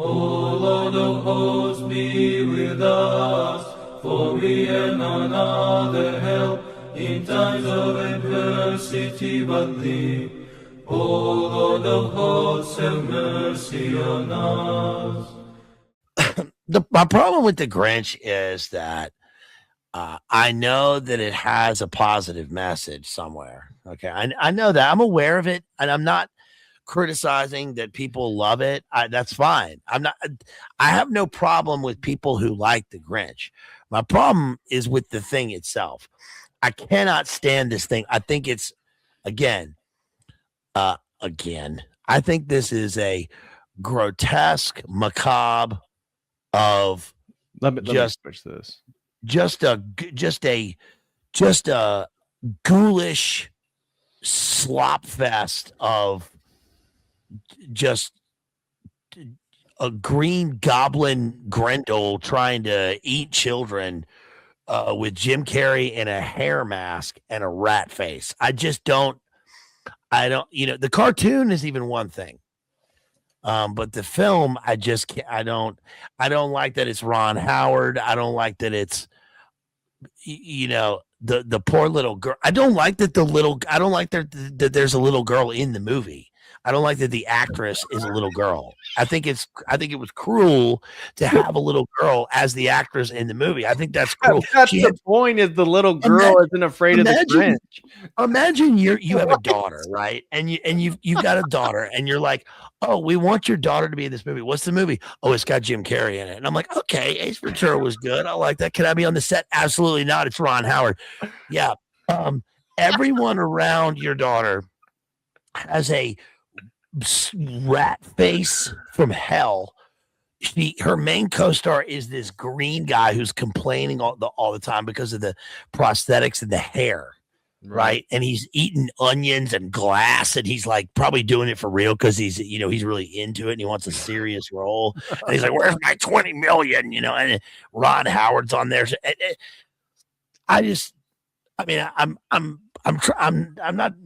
O Lord of hosts, be with us, for we have none other help in times of adversity but thee. O Lord of hosts, have mercy on us. My problem with the Grinch is that I know that it has a positive message somewhere. Okay, I know that. I'm aware of it, and I'm not criticizing that people love it. That's fine. I'm not. I have no problem with people who like the Grinch. My problem is with the thing itself. I cannot stand this thing. I think it's again, again. I think this is a grotesque, macabre of Let me just switch this. just a just a ghoulish slop fest of just a green goblin Grendel trying to eat children with Jim Carrey in a hair mask and a rat face. I don't, the cartoon is even one thing. But the film, I just can't, I don't like that it's Ron Howard. I don't like that it's, the poor little girl. I don't like that I don't like that there's a little girl in the movie. I don't like that the actress is a little girl. I think it was cruel to have a little girl as the actress in the movie. I think that's cruel. That's the point, is the little girl isn't afraid of the Grinch. Imagine you have a daughter, right? And you've got a daughter, and you're like, oh, we want your daughter to be in this movie. What's the movie? Oh, it's got Jim Carrey in it. And I'm like, okay, Ace Ventura was good. I like that. Can I be on the set? Absolutely not. It's Ron Howard. Yeah. Everyone around your daughter has a rat face from hell. Her main co-star is this green guy who's complaining all the time because of the prosthetics and the hair, right? And he's eating onions and glass, and he's like probably doing it for real because he's really into it and he wants a serious role. And he's like, "Where's my 20 million?" And Ron Howard's on there. I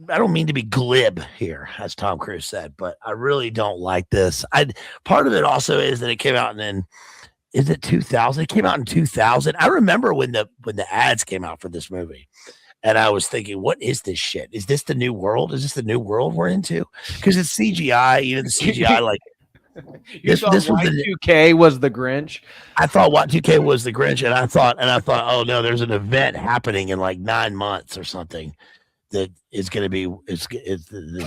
don't mean to be glib here, as Tom Cruise said, but I really don't like this. Part of it also is that it came out is it 2000? It came out in 2000. I remember when the ads came out for this movie, and I was thinking, what is this shit? Is this the new world? Is this the new world we're into? Because it's CGI, the CGI like. This was Y2K was the Grinch. I thought Y2K was the Grinch, and I thought, oh no, there's an event happening in like 9 months or something that is going to be it's going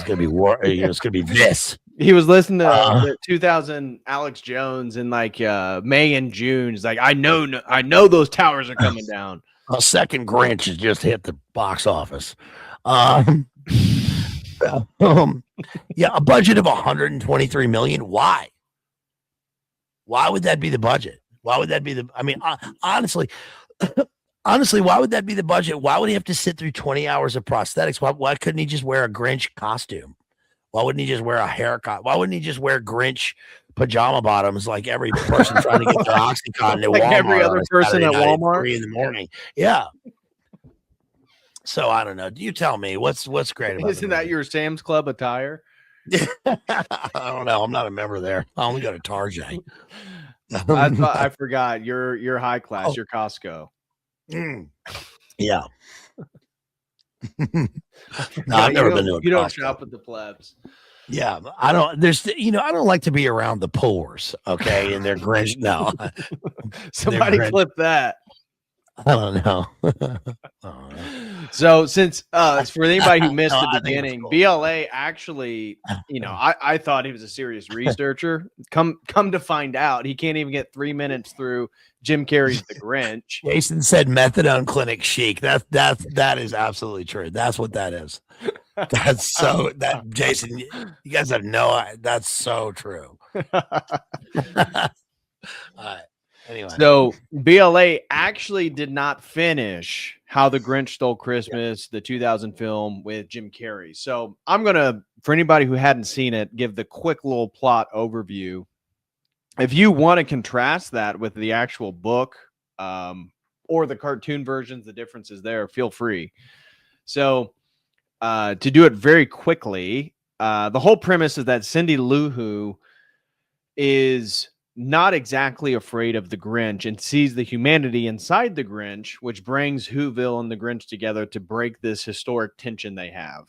to be war. It's going to be this. He was listening to the 2000 Alex Jones in like May and June. He's like, I know those towers are coming down. A second Grinch has just hit the box office. Yeah, a budget of 123 million. Why would that be the budget? Why would that be honestly, why would that be the budget? Why would he have to sit through 20 hours of prosthetics? Why couldn't he just wear a Grinch costume? Why wouldn't he just wear a haircut? Why wouldn't he just wear Grinch pajama bottoms like every person trying to get their Oxycontin at like Walmart? Every other person at Walmart at 3 a.m. Yeah. So I don't know. Do you tell me what's great about Isn't that your Sam's Club attire? I don't know. I'm not a member there. I only go to Target. I forgot. You're high class. You're Costco. Yeah. No, I've never been to a You don't Costco. shop with the plebs. Yeah, I don't. I don't like to be around the poors. Okay, and their Grinch. No, somebody clip that. I don't know. So since for anybody who missed the beginning, cool. BLA actually, I thought he was a serious researcher. Come to find out, he can't even get 3 minutes through Jim Carrey's The Grinch. Jason said methadone clinic chic. That is absolutely true. That's what that is. That's so that Jason, you guys have that's so true. All right. Anyway. So BLA actually did not finish How the Grinch Stole Christmas, the 2000 film with Jim Carrey. So I'm going to, for anybody who hadn't seen it, give the quick little plot overview. If you want to contrast that with the actual book or the cartoon versions, the differences there, feel free. So to do it very quickly, the whole premise is that Cindy Lou Who is not exactly afraid of the Grinch and sees the humanity inside the Grinch, which brings Whoville and the Grinch together to break this historic tension they have.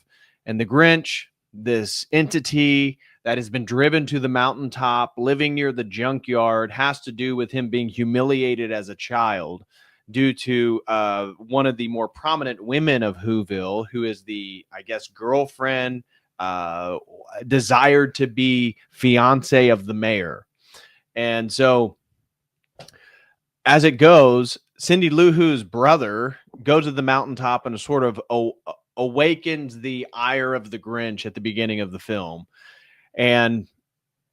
And the Grinch, this entity that has been driven to the mountaintop, living near the junkyard, has to do with him being humiliated as a child due to one of the more prominent women of Whoville, who is the, I guess, girlfriend, desired to be fiance of the mayor. And so as it goes, Cindy Lou Who's brother goes to the mountaintop and sort of awakens the ire of the Grinch at the beginning of the film. And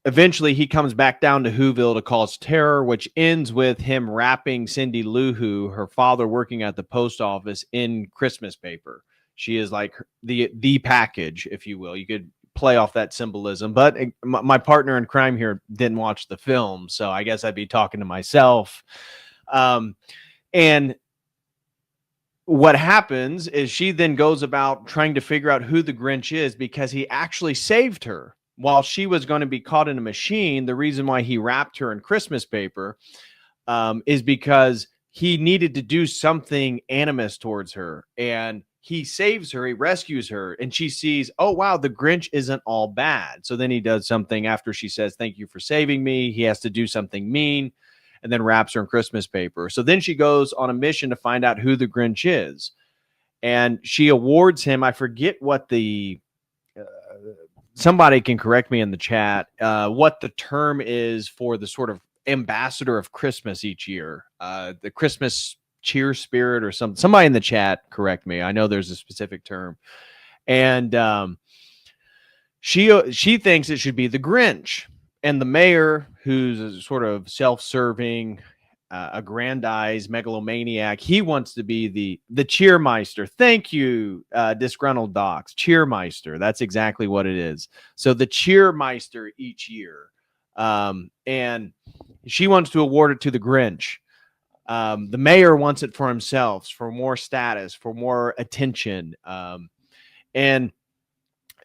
eventually he comes back down to Whoville to cause terror, which ends with him wrapping Cindy Lou Who, her father working at the post office, in Christmas paper. She is like the package, if you will. You could play off that symbolism, but my partner in crime here didn't watch the film, so I guess I'd be talking to myself. And what happens is she then goes about trying to figure out who the Grinch is, because he actually saved her while she was going to be caught in a machine. The reason why he wrapped her in Christmas paper is because he needed to do something animus towards her, and he saves her, he rescues her, and she sees, oh, wow, the Grinch isn't all bad. So then he does something after she says, thank you for saving me. He has to do something mean and then wraps her in Christmas paper. So then she goes on a mission to find out who the Grinch is. And she awards him, I forget what the, somebody can correct me in the chat, what the term is for the sort of ambassador of Christmas each year. The Christmas cheer spirit or something. Somebody in the chat correct me. I know there's a specific term. And she thinks it should be the Grinch. And the mayor, who's a sort of self-serving, aggrandized megalomaniac, he wants to be the cheermeister. Thank you, disgruntled docs. Cheermeister. That's exactly what it is. So the cheermeister each year. And she wants to award it to the Grinch. The mayor wants it for himself, for more status, for more attention. And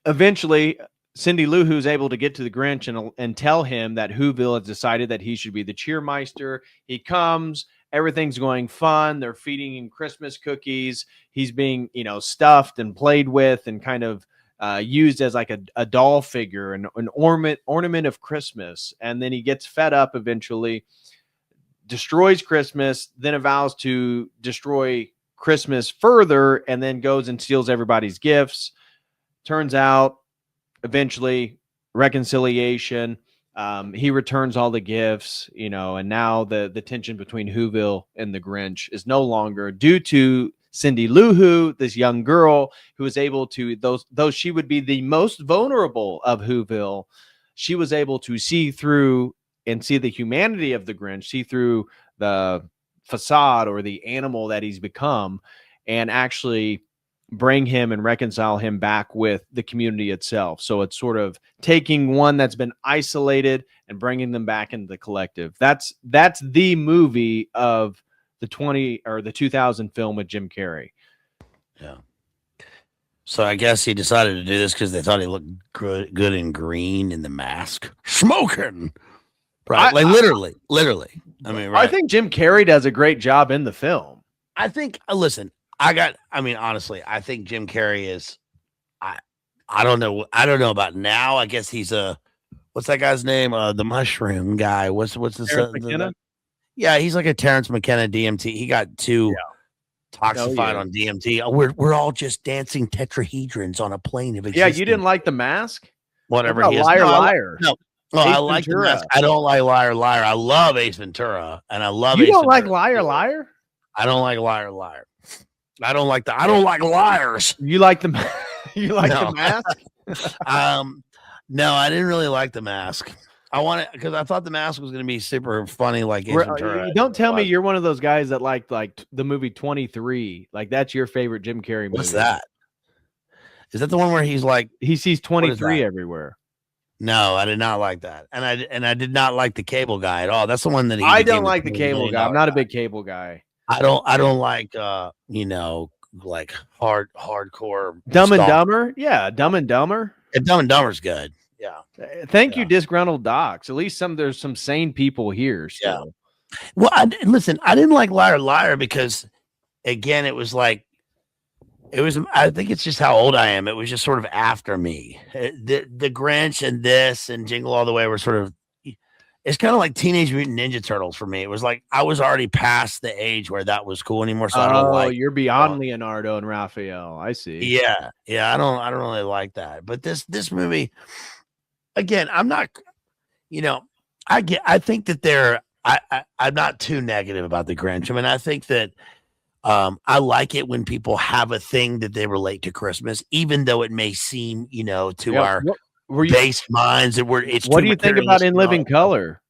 eventually Cindy Lou Who's able to get to the Grinch and tell him that Whoville has decided that he should be the cheermeister. He comes, everything's going fun. They're feeding him Christmas cookies. He's being, stuffed and played with and kind of used as like a doll figure, an ornament of Christmas. And then he gets fed up eventually, destroys Christmas, then vows to destroy Christmas further, and then goes and steals everybody's gifts. Turns out, eventually, reconciliation. He returns all the gifts, and now the tension between Whoville and the Grinch is no longer, due to Cindy Lou Who, this young girl who was able to, though she would be the most vulnerable of Whoville, she was able to see through and see the humanity of the Grinch, see through the facade or the animal that he's become, and actually bring him and reconcile him back with the community itself. So it's sort of taking one that's been isolated and bringing them back into the collective. That's the movie of the 2000 film with Jim Carrey. Yeah. So I guess he decided to do this because they thought he looked good in green in the mask, smoking. Right, literally. I mean, right. I think Jim Carrey does a great job in the film. I think. Listen, honestly, I think Jim Carrey is. I don't know about now. I guess he's what's that guy's name? The mushroom guy. What's the yeah, he's like a Terrence McKenna DMT. He got too toxified on DMT. We're all just dancing tetrahedrons on a plane of existence. Yeah, you didn't like The Mask? Whatever. He is. Liar. No. Oh, I like The Mask. I don't like Liar Liar. I love Ace Ventura, and I love. You Ace don't Ventura. like Liar Liar? I don't like Liar Liar. I don't like liars. You like the The Mask? No, I didn't really like The Mask. Because I thought The Mask was going to be super funny, like Ace Ventura. Don't tell me you're one of those guys that like the movie 23. Like that's your favorite Jim Carrey movie. What's that? Is that the one where he's like he sees 23 everywhere? No, I did not like that, and I did not like the Cable Guy at all. That's the one that I don't like the Cable Guy. I'm not a big Cable Guy. I don't like like hardcore Dumb and Dumber. Yeah, Dumb and Dumber. Dumb and Dumber's good. Yeah. Thank you, Yeah. disgruntled docs. At least there's some sane people here still. Well, listen, I didn't like Liar Liar because, again, it was like, I think it's just how old I am. It was just sort of after me. The Grinch and this and Jingle All the Way were sort of, it's kind of like Teenage Mutant Ninja Turtles for me. It was like I was already past the age where that was cool anymore. So I don't like. You're beyond Leonardo and Raphael. I see. Yeah, I don't really like that. But this movie, again, I'm not. I think that I'm not too negative about the Grinch. I mean, I think that I like it when people have a thing that they relate to Christmas, even though it may seem, to our base minds that what do you think about In Living Color?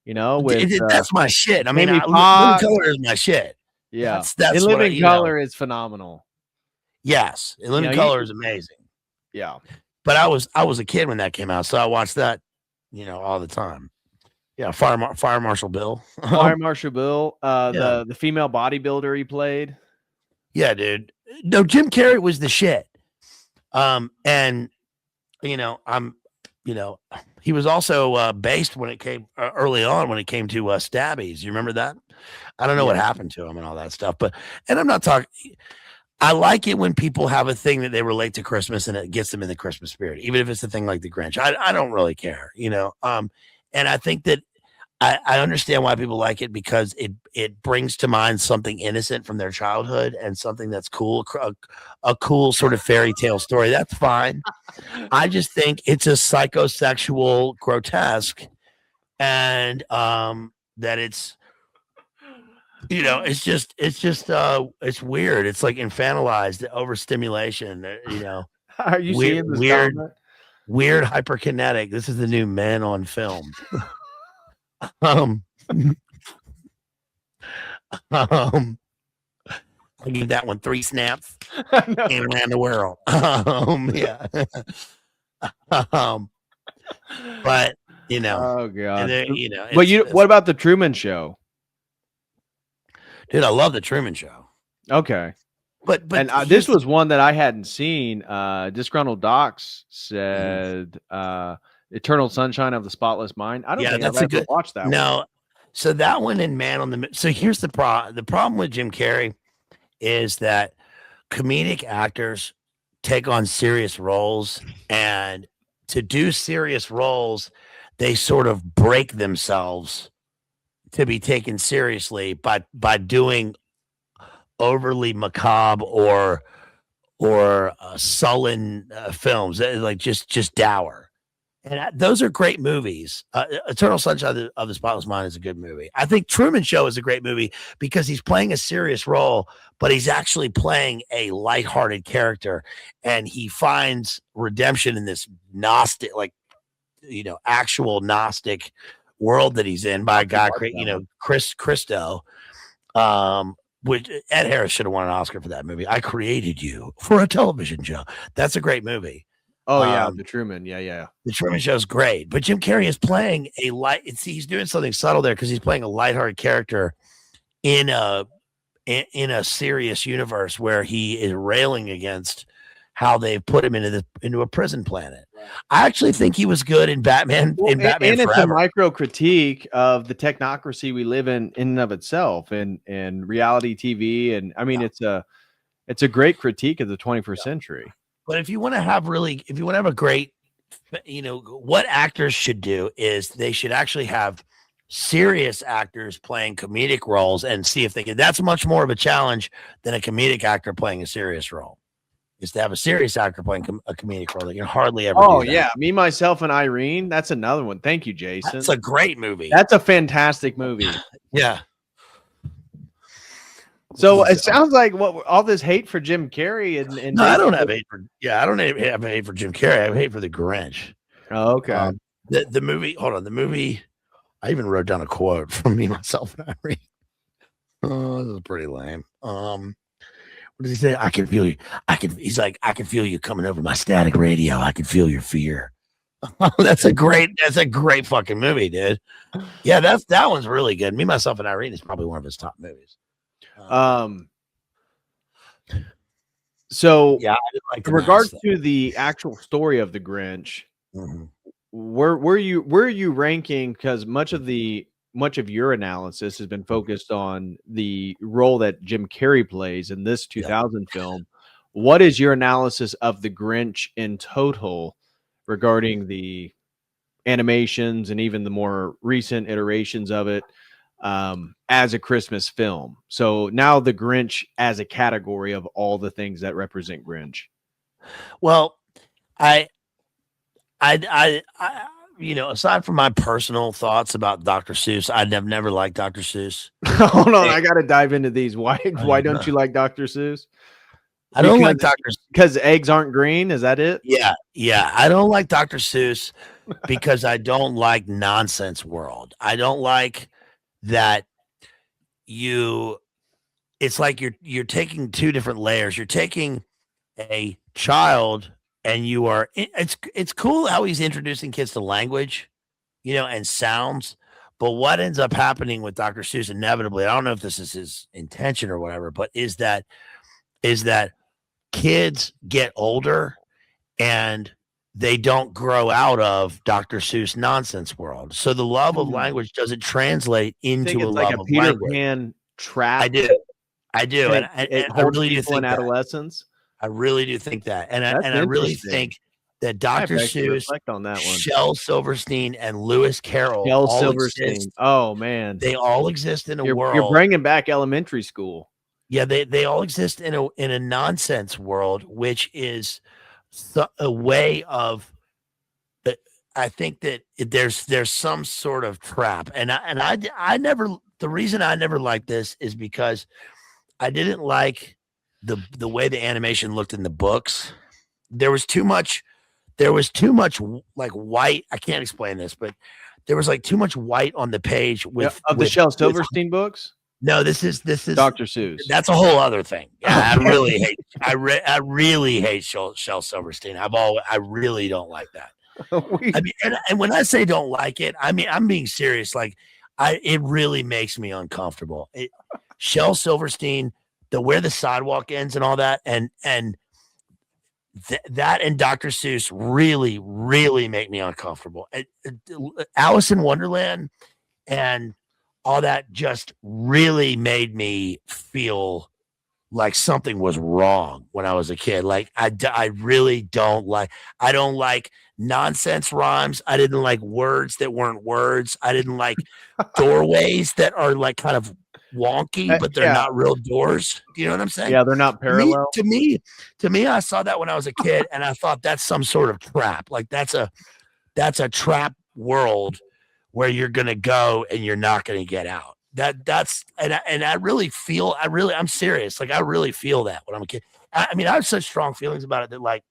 That's my shit. I mean, Living Color is my shit. Yeah, that's In Living Color is phenomenal. Yes, In Living Color is amazing. Yeah, but I was a kid when that came out, so I watched that, all the time. Yeah, Fire Marshal Bill. Fire Marshal Bill. The female bodybuilder he played. Yeah, dude. No, Jim Carrey was the shit. And he was also based when it came early on when it came to stabbies. You remember that? I don't know what happened to him and all that stuff, and I'm not talking. I like it when people have a thing that they relate to Christmas and it gets them in the Christmas spirit, even if it's a thing like the Grinch. I don't really care, and I think that I understand why people like it because it brings to mind something innocent from their childhood and something that's cool, a cool sort of fairy tale story. That's fine. I just think it's a psychosexual grotesque, and that it's it's weird. It's like infantilized overstimulation. Are you seeing this weird hyperkinetic? This is the new Men on Film. I give that one 3 snaps and around the world. Yeah. But oh god, but what about the Truman Show? Dude, I love the Truman Show. Okay, but this was one that I hadn't seen. Disgruntled Docs said Eternal Sunshine of the Spotless Mind. I don't think I've ever watched that. No, one. So that one in Man on the Moon. So here's the problem. The problem with Jim Carrey is that comedic actors take on serious roles, and to do serious roles, they sort of break themselves to be taken seriously by doing overly macabre or sullen films, like just dour. And those are great movies. Eternal Sunshine of the Spotless Mind is a good movie. I think Truman Show is a great movie because he's playing a serious role, but he's actually playing a lighthearted character, and he finds redemption in this Gnostic, actual Gnostic world that he's in by a guy, Chris Christo. Which Ed Harris should have won an Oscar for that movie. I Created You for a Television Show. That's a great movie. Oh yeah, the Truman. Yeah. The Truman Show is great, but Jim Carrey is playing he's doing something subtle there because he's playing a lighthearted character in a serious universe where he is railing against how they've put him into a prison planet. Right. I actually think he was good in Batman. And it's a micro critique of the technocracy we live in and of itself, and reality TV, and I mean it's a great critique of the 21st century. But if you want to have a great, what actors should do is they should actually have serious actors playing comedic roles and see if they can. That's much more of a challenge than a comedic actor playing a serious role. Is to have a serious actor playing a comedic role. They can hardly ever. Oh, do that. Yeah. Me, Myself, and Irene. That's another one. Thank you, Jason. That's a great movie. That's a fantastic movie. Yeah. So it sounds like all this hate for Jim Carrey and no, I don't have hate for. Yeah, I don't have hate for Jim Carrey. I have hate for the Grinch. Oh, okay. The movie. Hold on. The movie. I even wrote down a quote from Me, Myself, and Irene. Oh, this is pretty lame. What does he say? I can feel you. He's like, I can feel you coming over my static radio. I can feel your fear. That's a great fucking movie, dude. Yeah, that one's really good. Me, Myself, and Irene is probably one of his top movies. So yeah, I didn't like in regards to the actual story of the Grinch, where are you ranking? Because much of your analysis has been focused on the role that Jim Carrey plays in this 2000 film. What is your analysis of the Grinch in total regarding the animations and even the more recent iterations of it as a Christmas film? So now the Grinch as a category of all the things that represent Grinch. Well, I aside from my personal thoughts about Dr. Seuss, I've never liked Dr. Seuss. Hold on, I got to dive into these. Why don't you like Dr. Seuss? I don't like Dr. Because eggs aren't green. Is that it? Yeah. I don't like Dr. Seuss because I don't like nonsense world. I don't like that it's like you're taking two different layers. You're taking a child and it's cool how he's introducing kids to language, and sounds. But what ends up happening with Dr. Seuss inevitably, I don't know if this is his intention or whatever, but is that kids get older and they don't grow out of Dr. Seuss nonsense world. So the love of language doesn't translate into a love of Peter language. Pan trap. I do. And I really do think in adolescence. I really do think that. And I really think that Dr. Seuss, on that one. Shel Silverstein, and Lewis Carroll Oh man. They all exist in a world. You're bringing back elementary school. Yeah, they all exist in a nonsense world, which is a way of. I think that there's some sort of trap, and I never. The reason I never liked this is because I didn't like the way the animation looked in the books. There was too much like white. I can't explain this, but there was like too much white on the page with the Shel Silverstein books. No, this is Dr. Seuss. That's a whole other thing. Yeah, I really hate Shel Silverstein. I really don't like that. I mean, and when I say don't like it, I mean I'm being serious. Like, it really makes me uncomfortable. Shel Silverstein, where the sidewalk ends and all that, and that and Dr. Seuss really, really make me uncomfortable. Alice in Wonderland and all that just really made me feel like something was wrong when I was a kid. Like I really don't like nonsense rhymes. I didn't like words that weren't words. I didn't like doorways that are like kind of wonky, but they're not real doors. Do you know what I'm saying? Yeah, they're not parallel. To me, I saw that when I was a kid, and I thought that's some sort of trap. Like that's a trap world where you're gonna go and you're not gonna get out. I really feel. I'm serious. Like I really feel that when I'm a kid. I mean, I have such strong feelings about it that, like,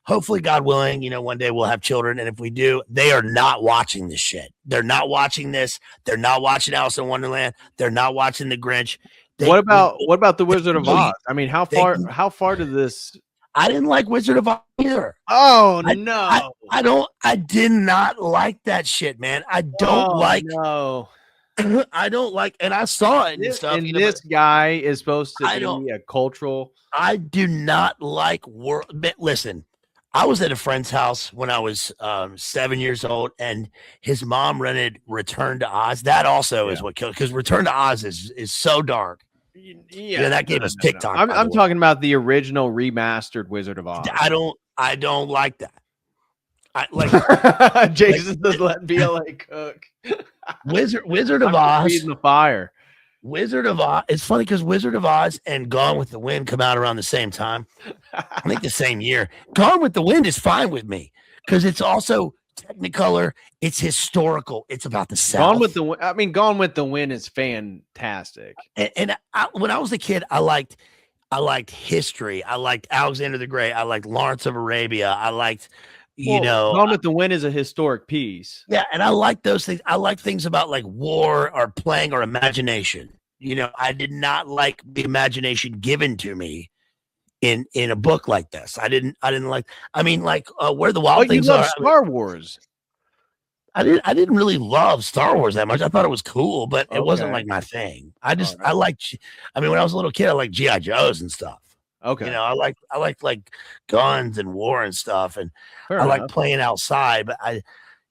hopefully, God willing, one day we'll have children. And if we do, they are not watching this shit. They're not watching this. They're not watching Alice in Wonderland. They're not watching The Grinch. What about The Wizard of Oz? I mean, how far did this? I didn't like Wizard of Oz either. Oh, no. I did not like that shit, man. I don't No. I don't like, and I saw it and stuff. And this guy is supposed to be a cultural. I do not like listen. I was at a friend's house when I was 7 years old, and his mom rented Return to Oz. That also is what killed, because Return to Oz is so dark. Yeah, that gave us TikTok. I'm talking about the original remastered Wizard of Oz. I don't like that. I like Jason does let BLA cook. Wizard of Oz in the fire. Wizard of Oz. It's funny because Wizard of Oz and Gone with the Wind come out around the same time. I think the same year. Gone with the Wind is fine with me because it's also Technicolor. It's historical. It's about the South. Gone with the Wind is fantastic. And when I was a kid, I liked history. I liked Alexander the Great. I liked Lawrence of Arabia. I liked. Gone with the Wind is a historic piece. Yeah, and I like those things. I like things about like war or playing or imagination. I did not like the imagination given to me in a book like this. I didn't like. I mean, like Where the Wild Things Are. Star Wars. I didn't really love Star Wars that much. I thought it was cool, but it wasn't like my thing. I liked. I mean, when I was a little kid, I liked G.I. Joes and stuff. Okay. You know, I like guns and war and stuff, and Fair I like enough. playing outside. But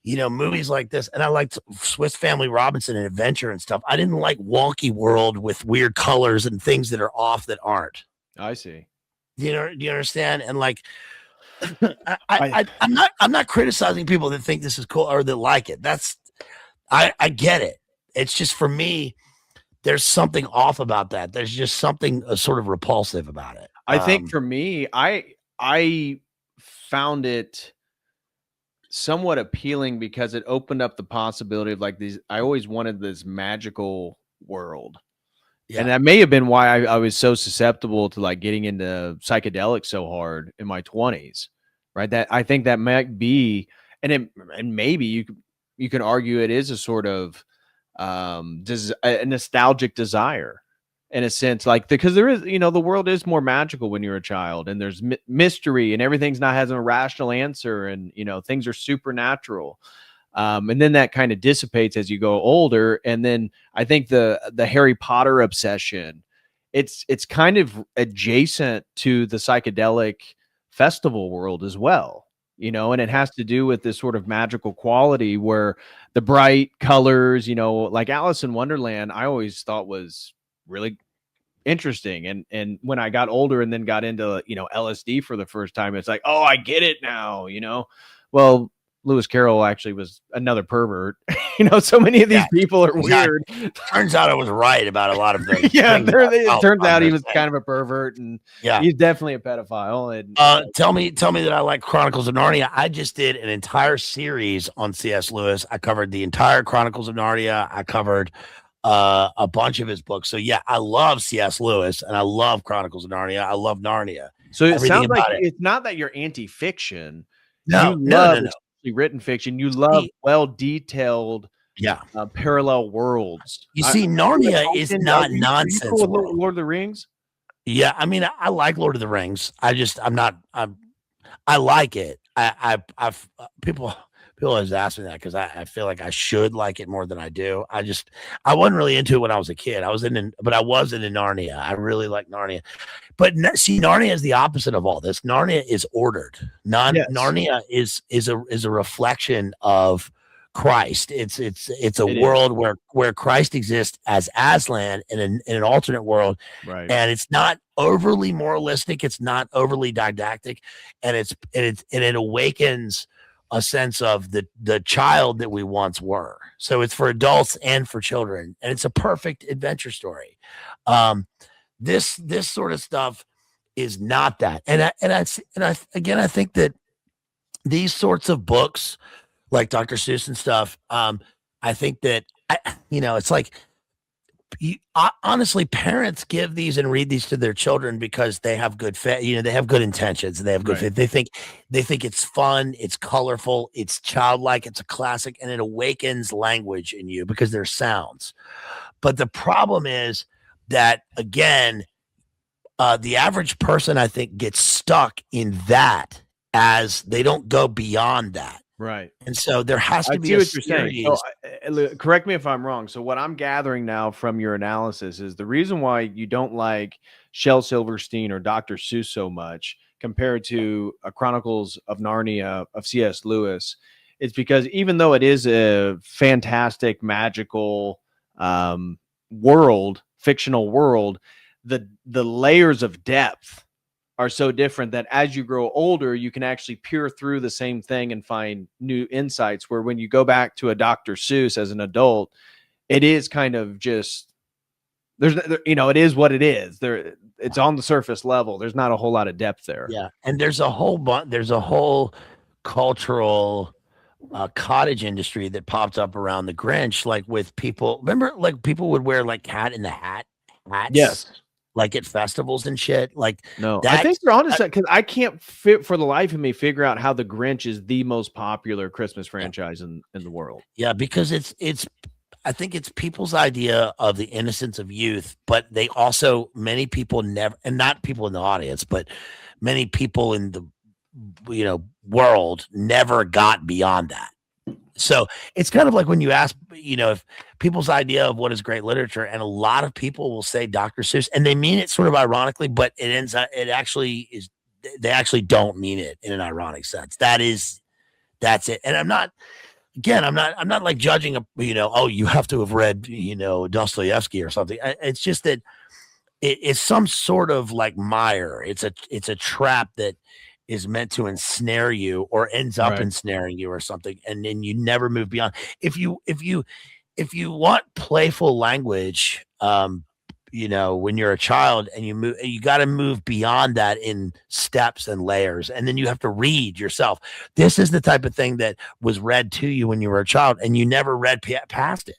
movies like this, and I liked Swiss Family Robinson and Adventure and stuff. I didn't like wonky world with weird colors and things that are off that aren't. I see. Do you understand? And like, I I'm not criticizing people that think this is cool or that like it. I get it. It's just for me, there's something off about that. There's just something sort of repulsive about it. think for me, I found it somewhat appealing because it opened up the possibility of like these. I always wanted this magical world. And that may have been why I was so susceptible to like getting into psychedelics so hard in my 20s, right? That I think that might be, and maybe you can argue it is a sort of a nostalgic desire in a sense, like because there is, the world is more magical when you're a child, and there's mystery, and everything's not has a rational answer, and things are supernatural. And then that kind of dissipates as you go older. And then I think the Harry Potter obsession, it's kind of adjacent to the psychedelic festival world as well, and it has to do with this sort of magical quality where the bright colors, like Alice in Wonderland, I always thought was really interesting. And when I got older and then got into, LSD for the first time, it's like, oh, I get it now, well, Lewis Carroll actually was another pervert. So many of these people are weird. Turns out I was right about a lot of things. It turns out he was kind of a pervert, and he's definitely a pedophile. And tell me that I like Chronicles of Narnia. I just did an entire series on C.S. Lewis. I covered the entire Chronicles of Narnia. I covered a bunch of his books. So yeah, I love C.S. Lewis, and I love Chronicles of Narnia. I love Narnia. So it sounds like it's not that you're anti-fiction. No. Written fiction. You love well detailed parallel worlds. You see, Narnia is not nonsense. Cool with Lord of the Rings? Yeah, I mean, I like Lord of the Rings. I like it. People always ask me that because I feel like I should like it more than I do. I wasn't really into it when I was a kid. I was into Narnia. I really like Narnia. But see, Narnia is the opposite of all this. Narnia is ordered. Narnia is a reflection of Christ. It's a world where Christ exists as Aslan in an alternate world, right? And it's not overly moralistic. It's not overly didactic, and it awakens a sense of the child that we once were. So it's for adults and for children, and it's a perfect adventure story. This sort of stuff is not that. And I think that these sorts of books like Dr. Seuss and stuff, I think that it's like honestly, parents give these and read these to their children because they have good they have good intentions, and they have good faith. They think it's fun, it's colorful, it's childlike, it's a classic, and it awakens language in you because there's sounds. But the problem is that, again, the average person, I think, gets stuck in that as they don't go beyond that. Right. And so there has to be what you're saying. So, correct me if I'm wrong. So what I'm gathering now from your analysis is the reason why you don't like Shel Silverstein or Dr. Seuss so much compared to Chronicles of Narnia of C.S. Lewis is because even though it is a fantastic, magical world, fictional world, the layers of depth are so different that as you grow older, you can actually peer through the same thing and find new insights, where when you go back to a Dr. Seuss as an adult, it is kind of just, it is what it is. It's on the surface level. There's not a whole lot of depth there. Yeah. And there's a whole cultural cottage industry that popped up around the Grinch, like with people, remember, like people would wear like Cat in the Hat hats. Yes. Like at festivals and shit. Like, no, I think you're honest because I can't for the life of me figure out how the Grinch is the most popular Christmas franchise in the world. Yeah, because I think it's people's idea of the innocence of youth, but they also, many people never, and not people in the audience, but many people in the world never got beyond that. So it's kind of like when you ask, if people's idea of what is great literature, and a lot of people will say Dr. Seuss, and they mean it sort of ironically, but it actually is, they actually don't mean it in an ironic sense. That's it. And I'm not like judging oh, you have to have read, Dostoevsky or something. It's just that it's some sort of like mire. It's a trap that is meant to ensnare you or ends up ensnaring you or something, and then you never move beyond. If you want playful language, when you're a child and you got to move beyond that in steps and layers, and then you have to read yourself. This is the type of thing that was read to you when you were a child, and you never read past it.